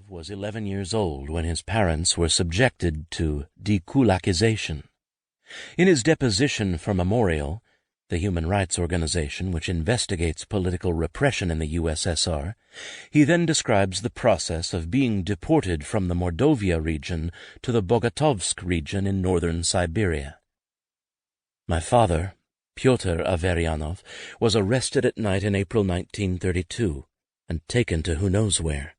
was 11 years old when his parents were subjected to dekulakization. In his deposition for Memorial, the human rights organization which investigates political repression in the USSR, he then describes the process of being deported from the Mordovia region to the Bogotovsk region in northern Siberia. My father, Pyotr Averianov, was arrested at night in April 1932 and taken to who knows where.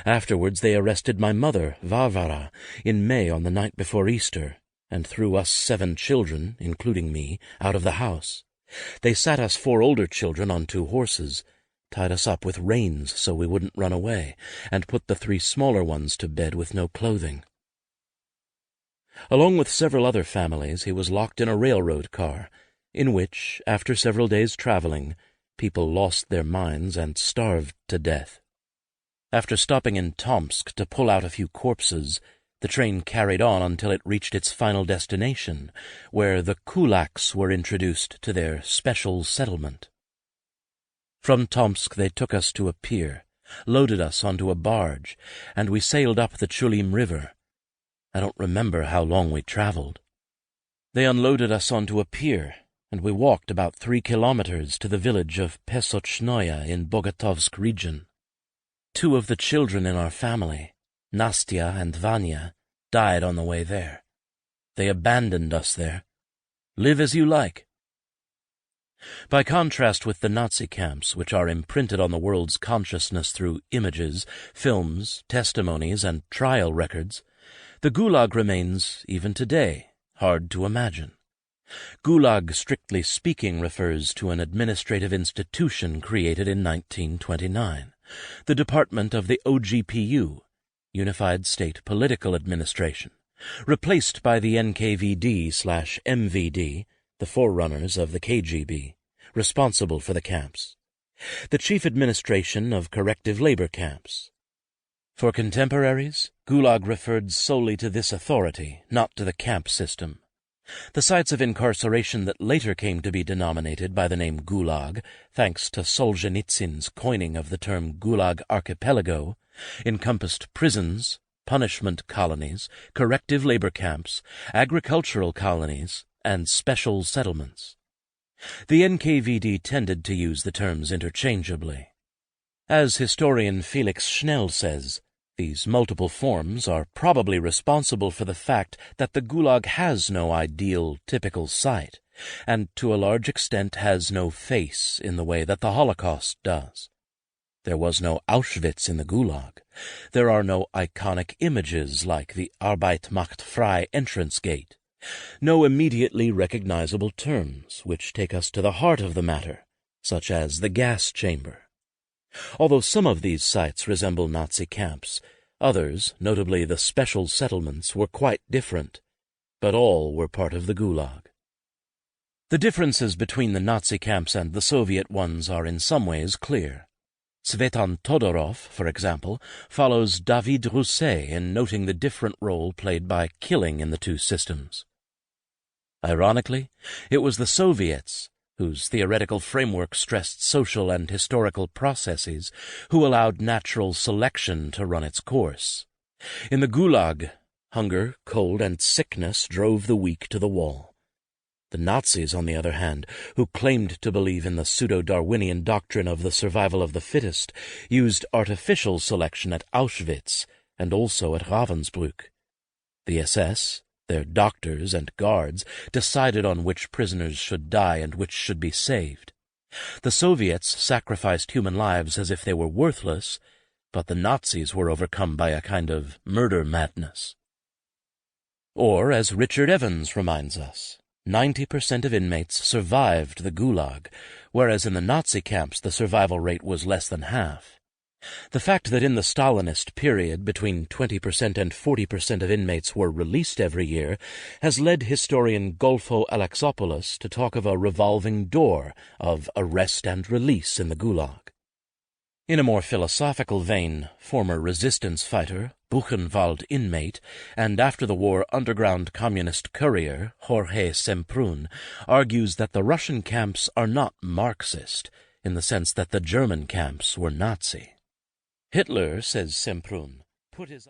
Afterwards they arrested my mother, Varvara, in May on the night before Easter, and threw us 7 children, including me, out of the house. They sat us 4 older children on 2 horses, tied us up with reins so we wouldn't run away, and put the 3 smaller ones to bed with no clothing. Along with several other families, he was locked in a railroad car, in which, after several days' traveling, people lost their minds and starved to death. After stopping in Tomsk to pull out a few corpses, the train carried on until it reached its final destination, where the kulaks were introduced to their special settlement. From Tomsk they took us to a pier, loaded us onto a barge, and we sailed up the Chulim River. I don't remember how long we traveled. They unloaded us onto a pier, and we walked about 3 kilometers to the village of Pesochnaya in Bogotovsk region. 2 of the children in our family, Nastya and Vanya, died on the way there. They abandoned us there. Live as you like. By contrast with the Nazi camps, which are imprinted on the world's consciousness through images, films, testimonies, and trial records, the Gulag remains, even today, hard to imagine. Gulag, strictly speaking, refers to an administrative institution created in 1929, the Department of the OGPU, Unified State Political Administration, replaced by the NKVD/MVD, the forerunners of the KGB, responsible for the camps, the chief administration of corrective labor camps. For contemporaries, Gulag referred solely to this authority, not to the camp system. The sites of incarceration that later came to be denominated by the name Gulag, thanks to Solzhenitsyn's coining of the term Gulag Archipelago, encompassed prisons, punishment colonies, corrective labor camps, agricultural colonies, and special settlements. The NKVD tended to use the terms interchangeably. As historian Felix Schnell says, these multiple forms are probably responsible for the fact that the Gulag has no ideal, typical site, and to a large extent has no face in the way that the Holocaust does. There was no Auschwitz in the Gulag. There are no iconic images like the Arbeit macht frei entrance gate. No immediately recognizable terms which take us to the heart of the matter, such as the gas chamber. Although some of these sites resemble Nazi camps, others, notably the special settlements, were quite different, but all were part of the Gulag. The differences between the Nazi camps and the Soviet ones are in some ways clear. Tsvetan Todorov, for example, follows David Rousset in noting the different role played by killing in the 2 systems. Ironically, it was the Soviets, whose theoretical framework stressed social and historical processes, who allowed natural selection to run its course. In the Gulag, hunger, cold, and sickness drove the weak to the wall. The Nazis, on the other hand, who claimed to believe in the pseudo-Darwinian doctrine of the survival of the fittest, used artificial selection at Auschwitz and also at Ravensbrück. The SS, their doctors and guards, decided on which prisoners should die and which should be saved. The Soviets sacrificed human lives as if they were worthless, but the Nazis were overcome by a kind of murder madness. Or, as Richard Evans reminds us, 90% of inmates survived the Gulag, whereas in the Nazi camps the survival rate was less than half. The fact that in the Stalinist period between 20% and 40% of inmates were released every year has led historian Golfo Alexopoulos to talk of a revolving door of arrest and release in the Gulag. In a more philosophical vein, former resistance fighter, Buchenwald inmate, and after-the-war underground communist courier Jorge Semprún argues that the Russian camps are not Marxist, in the sense that the German camps were Nazi. Hitler, says Semprún, put his